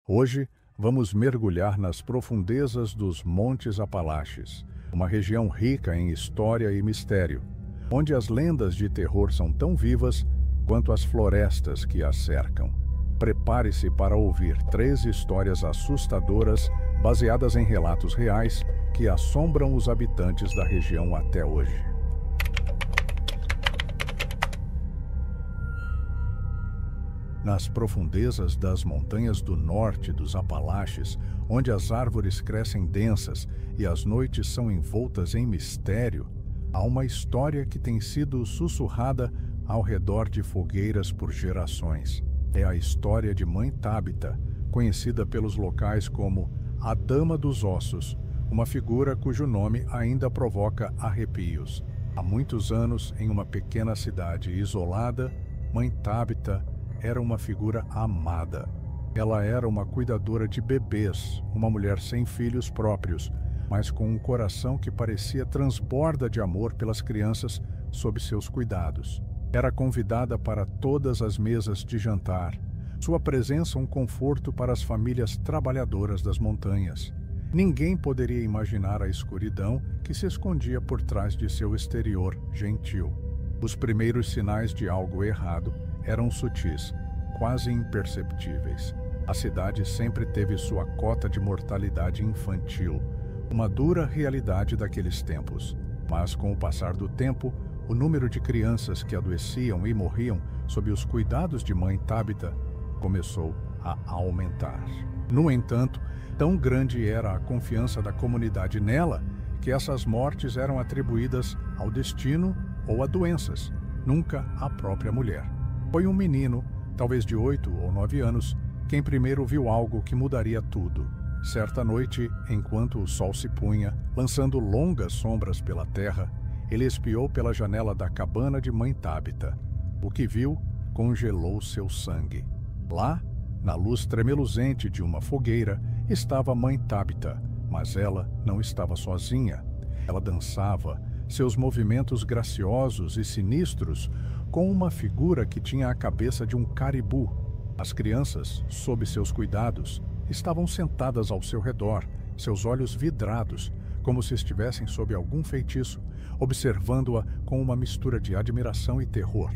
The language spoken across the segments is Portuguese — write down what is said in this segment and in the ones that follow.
Hoje, vamos mergulhar nas profundezas dos Montes Apalaches, uma região rica em história e mistério, onde as lendas de terror são tão vivas quanto as florestas que as cercam. Prepare-se para ouvir 3 histórias assustadoras baseadas em relatos reais que assombram os habitantes da região até hoje. Nas profundezas das montanhas do norte dos Apalaches, onde as árvores crescem densas e as noites são envoltas em mistério, há uma história que tem sido sussurrada ao redor de fogueiras por gerações. É a história de Mãe Tábita, conhecida pelos locais como a Dama dos Ossos, uma figura cujo nome ainda provoca arrepios. Há muitos anos, em uma pequena cidade isolada, Mãe Tábita era uma figura amada. Ela era uma cuidadora de bebês, uma mulher sem filhos próprios, mas com um coração que parecia transborda de amor pelas crianças sob seus cuidados. Era convidada para todas as mesas de jantar. Sua presença um conforto para as famílias trabalhadoras das montanhas. Ninguém poderia imaginar a escuridão que se escondia por trás de seu exterior gentil. Os primeiros sinais de algo errado eram sutis, quase imperceptíveis. A cidade sempre teve sua cota de mortalidade infantil, uma dura realidade daqueles tempos. Mas com o passar do tempo, o número de crianças que adoeciam e morriam sob os cuidados de Mãe Tábita começou a aumentar. No entanto, tão grande era a confiança da comunidade nela que essas mortes eram atribuídas ao destino ou a doenças, nunca à própria mulher. Foi um menino, talvez de 8 ou 9 anos, quem primeiro viu algo que mudaria tudo. Certa noite, enquanto o sol se punha, lançando longas sombras pela terra, ele espiou pela janela da cabana de Mãe Tábita. O que viu congelou seu sangue. Lá, na luz tremeluzente de uma fogueira, estava Mãe Tábita, mas ela não estava sozinha. Ela dançava, seus movimentos graciosos e sinistros, com uma figura que tinha a cabeça de um caribu. As crianças, sob seus cuidados, estavam sentadas ao seu redor, seus olhos vidrados, como se estivessem sob algum feitiço, observando-a com uma mistura de admiração e terror.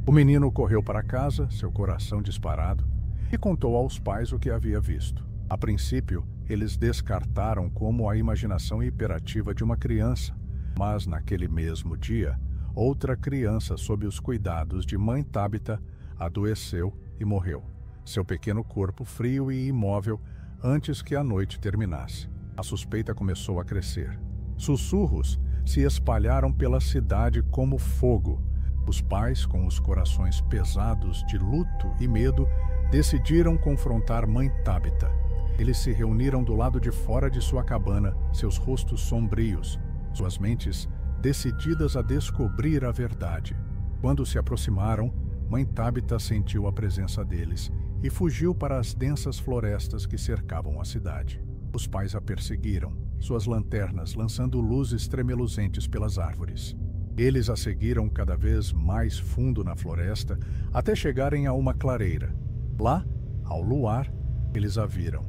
O menino correu para casa, seu coração disparado, e contou aos pais o que havia visto. A princípio, eles descartaram como a imaginação hiperativa de uma criança, mas naquele mesmo dia, outra criança sob os cuidados de Mãe Tábita adoeceu e morreu, seu pequeno corpo frio e imóvel antes que a noite terminasse. A suspeita começou a crescer. Sussurros se espalharam pela cidade como fogo. Os pais, com os corações pesados de luto e medo, decidiram confrontar Mãe Tábita. Eles se reuniram do lado de fora de sua cabana, seus rostos sombrios, suas mentes decididas a descobrir a verdade. Quando se aproximaram, Mãe Tábita sentiu a presença deles e fugiu para as densas florestas que cercavam a cidade. Os pais a perseguiram, suas lanternas lançando luzes tremeluzentes pelas árvores. Eles a seguiram cada vez mais fundo na floresta até chegarem a uma clareira. Lá, ao luar, eles a viram.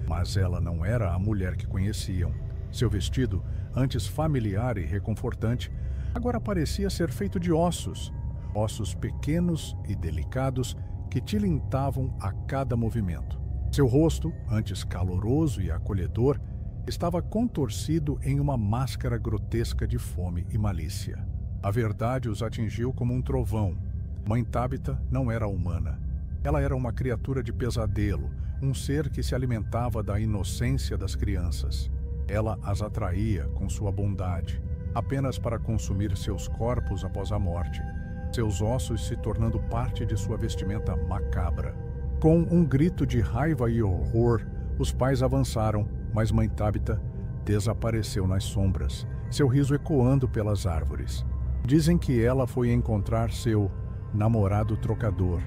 Mas ela não era a mulher que conheciam. Seu vestido, antes familiar e reconfortante, agora parecia ser feito de ossos. Ossos pequenos e delicados que tilintavam a cada movimento. Seu rosto, antes caloroso e acolhedor, estava contorcido em uma máscara grotesca de fome e malícia. A verdade os atingiu como um trovão. Mãe Tábita não era humana. Ela era uma criatura de pesadelo, um ser que se alimentava da inocência das crianças. Ela as atraía com sua bondade, apenas para consumir seus corpos após a morte, seus ossos se tornando parte de sua vestimenta macabra. Com um grito de raiva e horror, os pais avançaram, mas Mãe Tábita desapareceu nas sombras, seu riso ecoando pelas árvores. Dizem que ela foi encontrar seu namorado trocador,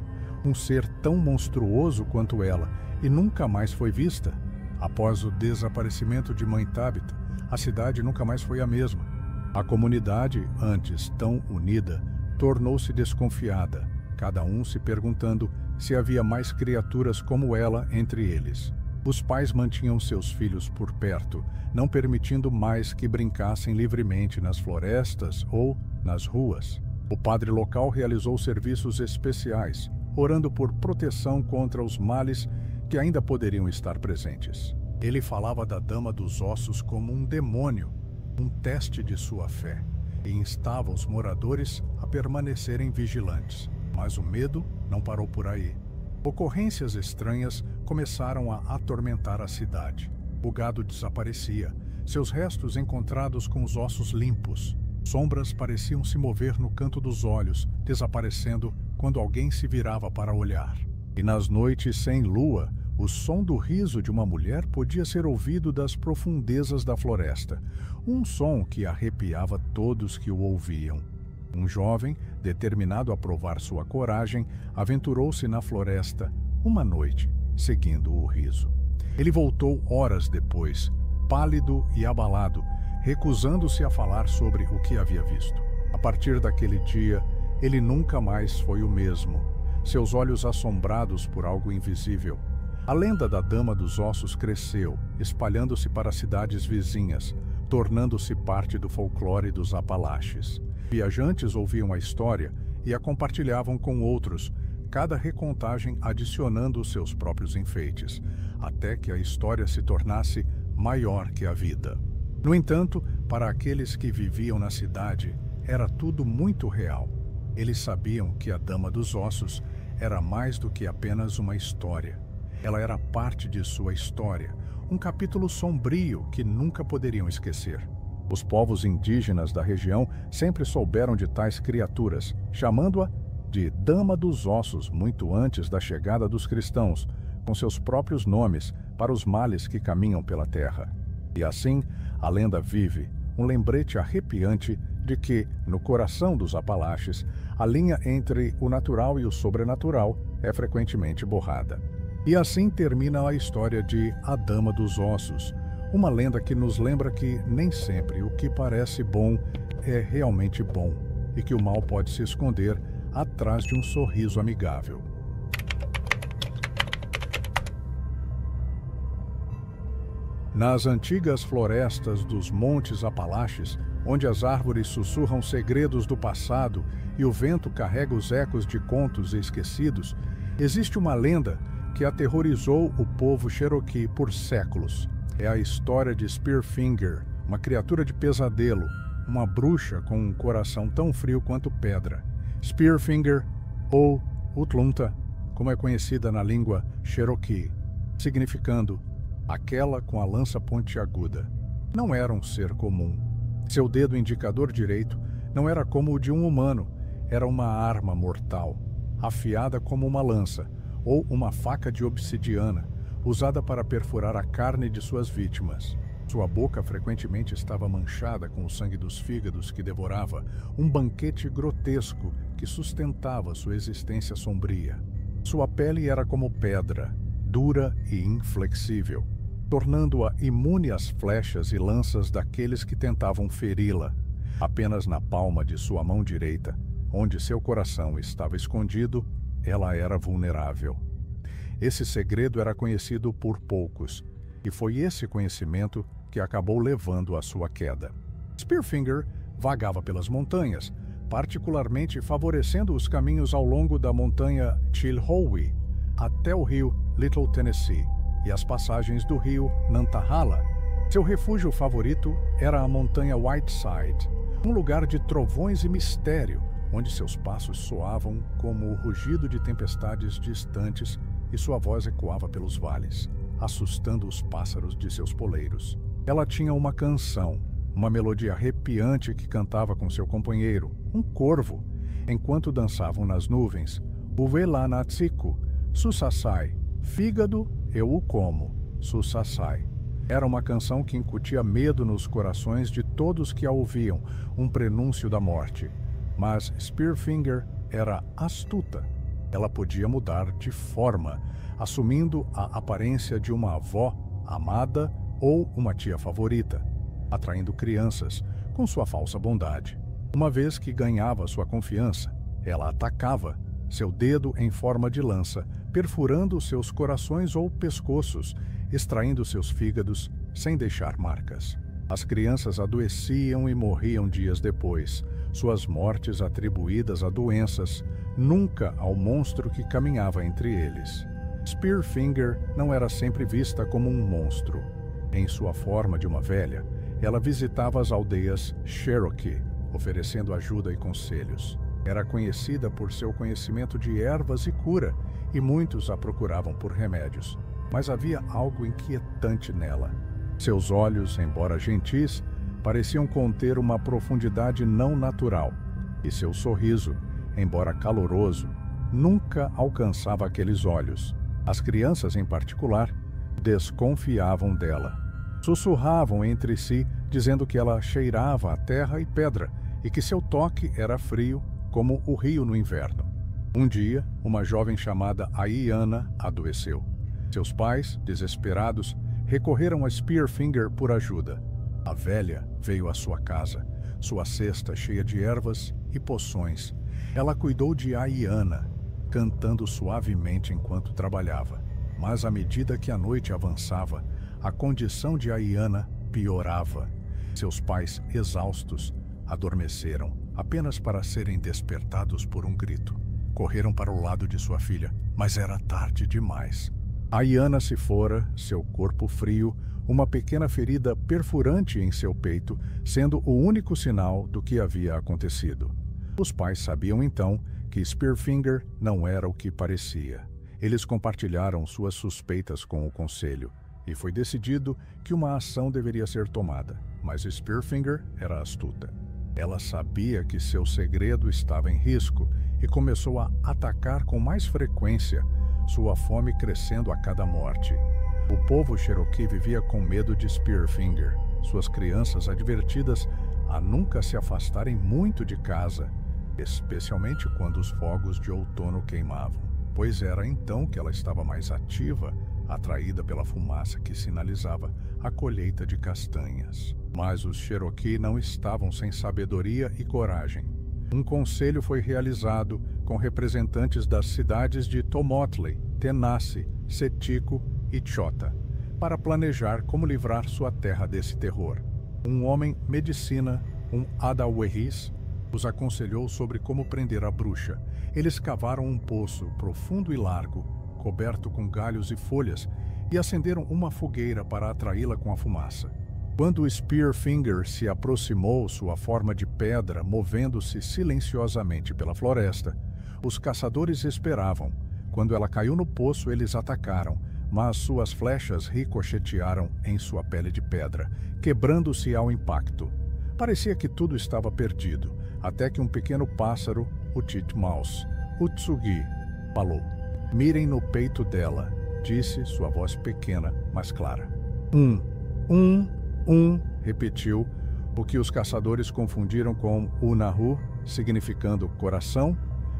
um ser tão monstruoso quanto ela, e nunca mais foi vista. Após o desaparecimento de Mãe Tábita, a cidade nunca mais foi a mesma. A comunidade, antes tão unida, tornou-se desconfiada, cada um se perguntando se havia mais criaturas como ela entre eles. Os pais mantinham seus filhos por perto, não permitindo mais que brincassem livremente nas florestas ou nas ruas. O padre local realizou serviços especiais, orando por proteção contra os males que ainda poderiam estar presentes. Ele falava da Dama dos Ossos como um demônio, um teste de sua fé, e instava os moradores a permanecerem vigilantes. Mas o medo não parou por aí. Ocorrências estranhas começaram a atormentar a cidade. O gado desaparecia, seus restos encontrados com os ossos limpos. Sombras pareciam se mover no canto dos olhos, desaparecendo quando alguém se virava para olhar. E nas noites sem lua, o som do riso de uma mulher podia ser ouvido das profundezas da floresta, um som que arrepiava todos que o ouviam. Um jovem, determinado a provar sua coragem, aventurou-se na floresta uma noite, seguindo o riso. Ele voltou horas depois, pálido e abalado, recusando-se a falar sobre o que havia visto. A partir daquele dia, ele nunca mais foi o mesmo, seus olhos assombrados por algo invisível. A lenda da Dama dos Ossos cresceu, espalhando-se para cidades vizinhas, tornando-se parte do folclore dos Apalaches. Viajantes ouviam a história e a compartilhavam com outros, cada recontagem adicionando os seus próprios enfeites, até que a história se tornasse maior que a vida. No entanto, para aqueles que viviam na cidade, era tudo muito real. Eles sabiam que a Dama dos Ossos era mais do que apenas uma história. Ela era parte de sua história, um capítulo sombrio que nunca poderiam esquecer. Os povos indígenas da região sempre souberam de tais criaturas, chamando-a de Dama dos Ossos muito antes da chegada dos cristãos, com seus próprios nomes para os males que caminham pela terra. E assim, a lenda vive, um lembrete arrepiante de que, no coração dos Apalaches, a linha entre o natural e o sobrenatural é frequentemente borrada. E assim termina a história de A Dama dos Ossos, uma lenda que nos lembra que nem sempre o que parece bom é realmente bom e que o mal pode se esconder atrás de um sorriso amigável. Nas antigas florestas dos Montes Apalaches, onde as árvores sussurram segredos do passado e o vento carrega os ecos de contos esquecidos, existe uma lenda que aterrorizou o povo Cherokee por séculos. É a história de Spearfinger, uma criatura de pesadelo, uma bruxa com um coração tão frio quanto pedra. Spearfinger, ou Utlunta, como é conhecida na língua Cherokee, significando aquela com a lança pontiaguda. Não era um ser comum. Seu dedo indicador direito não era como o de um humano, era uma arma mortal, afiada como uma lança, ou uma faca de obsidiana, usada para perfurar a carne de suas vítimas. Sua boca frequentemente estava manchada com o sangue dos fígados que devorava, um banquete grotesco que sustentava sua existência sombria. Sua pele era como pedra, dura e inflexível, tornando-a imune às flechas e lanças daqueles que tentavam feri-la. Apenas na palma de sua mão direita, onde seu coração estava escondido, ela era vulnerável. Esse segredo era conhecido por poucos, e foi esse conhecimento que acabou levando à sua queda. Spearfinger vagava pelas montanhas, particularmente favorecendo os caminhos ao longo da montanha Chilhowee até o rio Little Tennessee e as passagens do rio Nantahala. Seu refúgio favorito era a montanha Whiteside, um lugar de trovões e mistério, onde seus passos soavam como o rugido de tempestades distantes e sua voz ecoava pelos vales, assustando os pássaros de seus poleiros. Ela tinha uma canção, uma melodia arrepiante que cantava com seu companheiro, um corvo, enquanto dançavam nas nuvens. Uvelanatsiku, Susassai, fígado, eu o como, Susassai. Era uma canção que incutia medo nos corações de todos que a ouviam, um prenúncio da morte. Mas Spearfinger era astuta. Ela podia mudar de forma, assumindo a aparência de uma avó amada ou uma tia favorita, atraindo crianças com sua falsa bondade. Uma vez que ganhava sua confiança, ela atacava, seu dedo em forma de lança, perfurando seus corações ou pescoços, extraindo seus fígados sem deixar marcas. As crianças adoeciam e morriam dias depois, suas mortes atribuídas a doenças, nunca ao monstro que caminhava entre eles. Spearfinger não era sempre vista como um monstro. Em sua forma de uma velha, ela visitava as aldeias Cherokee, oferecendo ajuda e conselhos. Era conhecida por seu conhecimento de ervas e cura, e muitos a procuravam por remédios. Mas havia algo inquietante nela. Seus olhos, embora gentis, pareciam conter uma profundidade não natural, e seu sorriso, embora caloroso, nunca alcançava aqueles olhos. As crianças, em particular, desconfiavam dela. Sussurravam entre si, dizendo que ela cheirava a terra e pedra, e que seu toque era frio, como o rio no inverno. Um dia, uma jovem chamada Ayiana adoeceu. Seus pais, desesperados, recorreram a Spearfinger por ajuda. A velha veio à sua casa, sua cesta cheia de ervas e poções. Ela cuidou de Ayiana, cantando suavemente enquanto trabalhava. Mas à medida que a noite avançava, a condição de Ayiana piorava. Seus pais, exaustos, adormeceram, apenas para serem despertados por um grito. Correram para o lado de sua filha, mas era tarde demais. Ayiana se fora, seu corpo frio, uma pequena ferida perfurante em seu peito, sendo o único sinal do que havia acontecido. Os pais sabiam então que Spearfinger não era o que parecia. Eles compartilharam suas suspeitas com o conselho, e foi decidido que uma ação deveria ser tomada, mas Spearfinger era astuta. Ela sabia que seu segredo estava em risco e começou a atacar com mais frequência, sua fome crescendo a cada morte. O povo Cherokee vivia com medo de Spearfinger, suas crianças advertidas a nunca se afastarem muito de casa, especialmente quando os fogos de outono queimavam, pois era então que ela estava mais ativa, atraída pela fumaça que sinalizava a colheita de castanhas. Mas os Cherokee não estavam sem sabedoria e coragem. Um conselho foi realizado com representantes das cidades de Tomotley, Tenassi, Setico e Chota, para planejar como livrar sua terra desse terror. Um homem medicina, um Adawehis, os aconselhou sobre como prender a bruxa. Eles cavaram um poço profundo e largo, coberto com galhos e folhas, e acenderam uma fogueira para atraí-la com a fumaça. Quando Spearfinger se aproximou, sua forma de pedra movendo-se silenciosamente pela floresta, os caçadores esperavam. Quando ela caiu no poço, eles atacaram, mas suas flechas ricochetearam em sua pele de pedra, quebrando-se ao impacto. Parecia que tudo estava perdido, até que um pequeno pássaro, o titmouse, o tsugi, falou. "Mirem no peito dela", disse sua voz pequena, mas clara. Repetiu, o que os caçadores confundiram com Unahu, significando coração,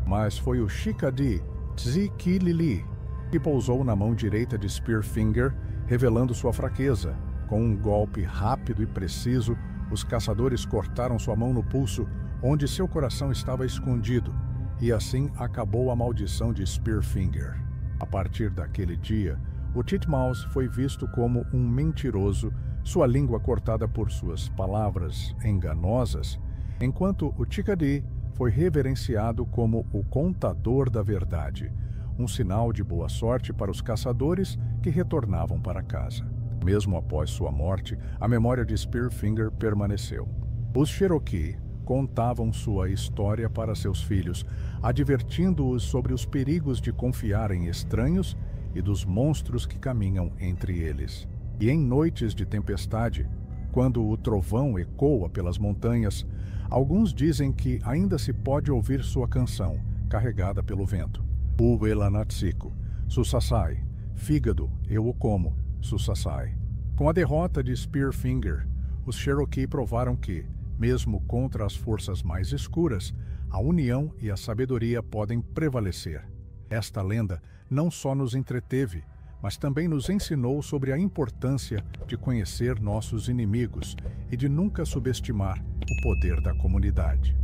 mas foi o Chikadi Tzikilili que pousou na mão direita de Spearfinger, revelando sua fraqueza. Com um golpe rápido e preciso, os caçadores cortaram sua mão no pulso, onde seu coração estava escondido, e assim acabou a maldição de Spearfinger. A partir daquele dia, o titmouse foi visto como um mentiroso, sua língua cortada por suas palavras enganosas, enquanto o Chikadi foi reverenciado como o contador da verdade, um sinal de boa sorte para os caçadores que retornavam para casa. Mesmo após sua morte, a memória de Spearfinger permaneceu. Os Cherokee contavam sua história para seus filhos, advertindo-os sobre os perigos de confiar em estranhos e dos monstros que caminham entre eles. E em noites de tempestade, quando o trovão ecoa pelas montanhas, alguns dizem que ainda se pode ouvir sua canção, carregada pelo vento. Uelanatsiko, Susasai, fígado, eu o como, Susasai. Com a derrota de Spearfinger, os Cherokee provaram que, mesmo contra as forças mais escuras, a união e a sabedoria podem prevalecer. Esta lenda não só nos entreteve, mas também nos ensinou sobre a importância de conhecer nossos inimigos e de nunca subestimar o poder da comunidade.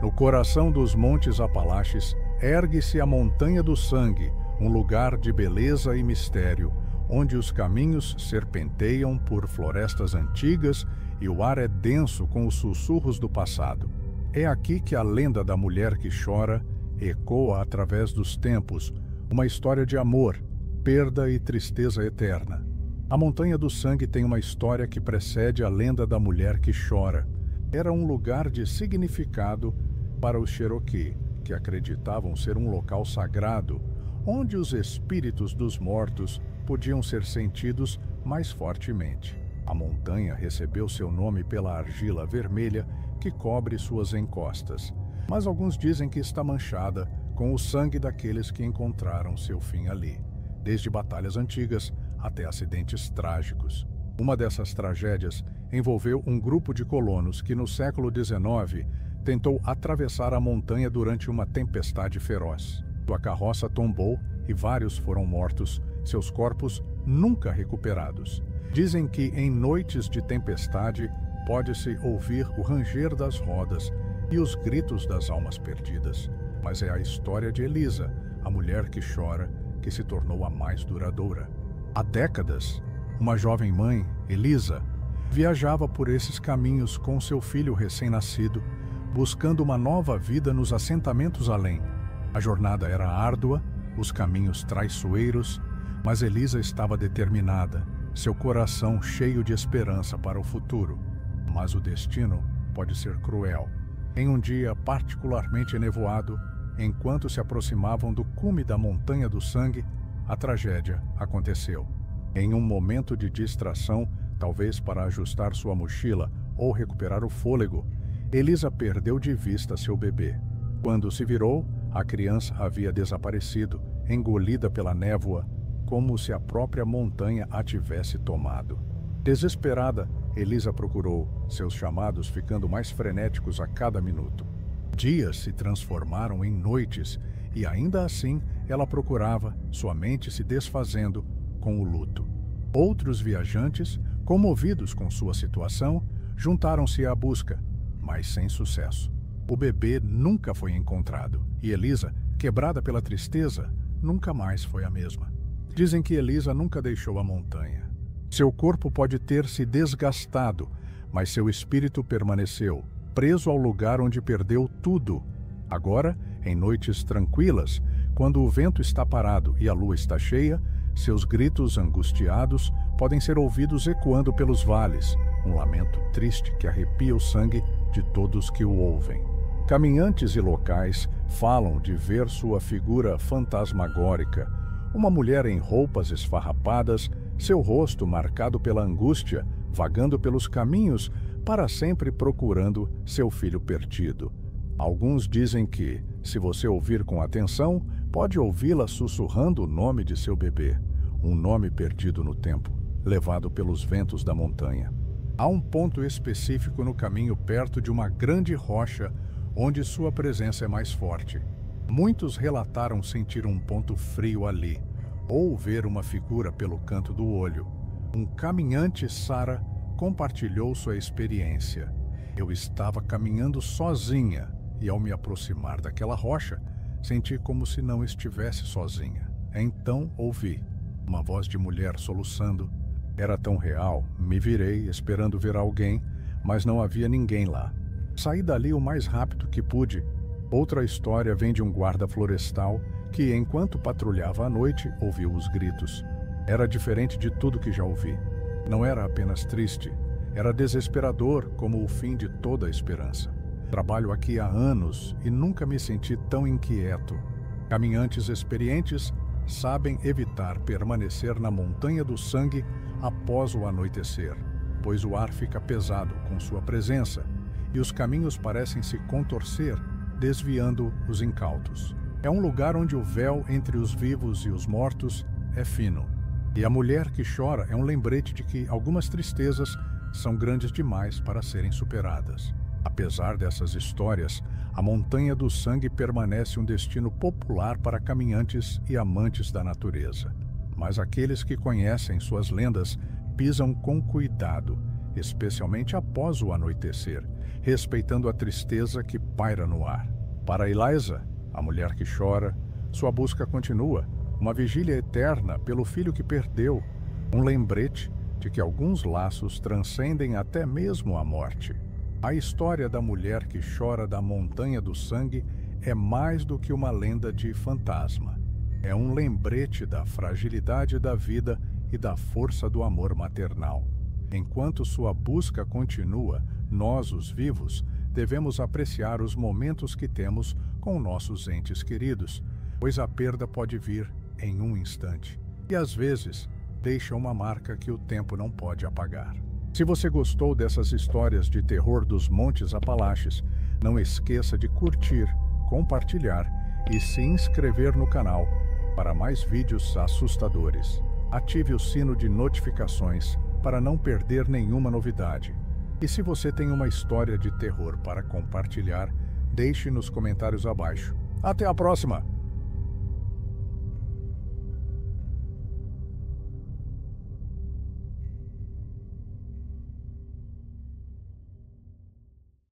No coração dos Montes Apalaches, ergue-se a Montanha do Sangue, um lugar de beleza e mistério, onde os caminhos serpenteiam por florestas antigas e o ar é denso com os sussurros do passado. É aqui que a lenda da mulher que chora ecoa através dos tempos, uma história de amor, perda e tristeza eterna. A Montanha do Sangue tem uma história que precede a lenda da mulher que chora. Era um lugar de significado para os Cherokee, que acreditavam ser um local sagrado, onde os espíritos dos mortos podiam ser sentidos mais fortemente. A montanha recebeu seu nome pela argila vermelha que cobre suas encostas, mas alguns dizem que está manchada com o sangue daqueles que encontraram seu fim ali, desde batalhas antigas até acidentes trágicos. Uma dessas tragédias envolveu um grupo de colonos que no século XIX tentou atravessar a montanha durante uma tempestade feroz. Sua carroça tombou e vários foram mortos, seus corpos nunca recuperados. Dizem que em noites de tempestade pode-se ouvir o ranger das rodas e os gritos das almas perdidas. Mas é a história de Elisa, a mulher que chora, que se tornou a mais duradoura. Há décadas, uma jovem mãe, Elisa, viajava por esses caminhos com seu filho recém-nascido, buscando uma nova vida nos assentamentos além. A jornada era árdua, os caminhos traiçoeiros, mas Elisa estava determinada, seu coração cheio de esperança para o futuro. Mas o destino pode ser cruel. Em um dia particularmente enevoado, enquanto se aproximavam do cume da Montanha do Sangue, a tragédia aconteceu. Em um momento de distração, talvez para ajustar sua mochila ou recuperar o fôlego, Elisa perdeu de vista seu bebê. Quando se virou, a criança havia desaparecido, engolida pela névoa, como se a própria montanha a tivesse tomado. Desesperada, Elisa procurou, seus chamados ficando mais frenéticos a cada minuto. Dias se transformaram em noites e ainda assim ela procurava, sua mente se desfazendo com o luto. Outros viajantes, comovidos com sua situação, juntaram-se à busca, mas sem sucesso. O bebê nunca foi encontrado e Elisa, quebrada pela tristeza, nunca mais foi a mesma. Dizem que Elisa nunca deixou a montanha. Seu corpo pode ter se desgastado, mas seu espírito permaneceu, preso ao lugar onde perdeu tudo. Agora, em noites tranquilas, quando o vento está parado e a lua está cheia, seus gritos angustiados podem ser ouvidos ecoando pelos vales, um lamento triste que arrepia o sangue de todos que o ouvem. Caminhantes e locais falam de ver sua figura fantasmagórica, uma mulher em roupas esfarrapadas, seu rosto marcado pela angústia, vagando pelos caminhos, para sempre procurando seu filho perdido. Alguns dizem que, se você ouvir com atenção, pode ouvi-la sussurrando o nome de seu bebê, um nome perdido no tempo, levado pelos ventos da montanha. Há um ponto específico no caminho perto de uma grande rocha, onde sua presença é mais forte. Muitos relataram sentir um ponto frio ali, ou ver uma figura pelo canto do olho. Um caminhante, Sara, compartilhou sua experiência. Eu estava caminhando sozinha e, ao me aproximar daquela rocha, senti como se não estivesse sozinha. Então ouvi uma voz de mulher soluçando. Era tão real, me virei esperando ver alguém, mas não havia ninguém lá. Saí dali o mais rápido que pude. Outra história vem de um guarda florestal que, enquanto patrulhava à noite, ouviu os gritos. Era diferente de tudo que já ouvi. Não era apenas triste, era desesperador como o fim de toda a esperança. Trabalho aqui há anos e nunca me senti tão inquieto. Caminhantes experientes sabem evitar permanecer na Montanha do Sangue após o anoitecer, pois o ar fica pesado com sua presença e os caminhos parecem se contorcer, desviando os incautos. É um lugar onde o véu entre os vivos e os mortos é fino. E a mulher que chora é um lembrete de que algumas tristezas são grandes demais para serem superadas. Apesar dessas histórias, a Montanha do Sangue permanece um destino popular para caminhantes e amantes da natureza. Mas aqueles que conhecem suas lendas pisam com cuidado, especialmente após o anoitecer, respeitando a tristeza que paira no ar. Para Eliza, A mulher que chora, sua busca continua, uma vigília eterna pelo filho que perdeu, um lembrete de que alguns laços transcendem até mesmo a morte. A história da mulher que chora da montanha do sangue é mais do que uma lenda de fantasma. É um lembrete da fragilidade da vida e da força do amor maternal. Enquanto sua busca continua, nós, os vivos, devemos apreciar os momentos que temos com nossos entes queridos, pois a perda pode vir em um instante e, às vezes, deixa uma marca que o tempo não pode apagar. Se você gostou dessas histórias de terror dos Montes Apalaches, não esqueça de curtir, compartilhar e se inscrever no canal para mais vídeos assustadores. Ative o sino de notificações para não perder nenhuma novidade. E se você tem uma história de terror para compartilhar, deixe nos comentários abaixo. Até a próxima!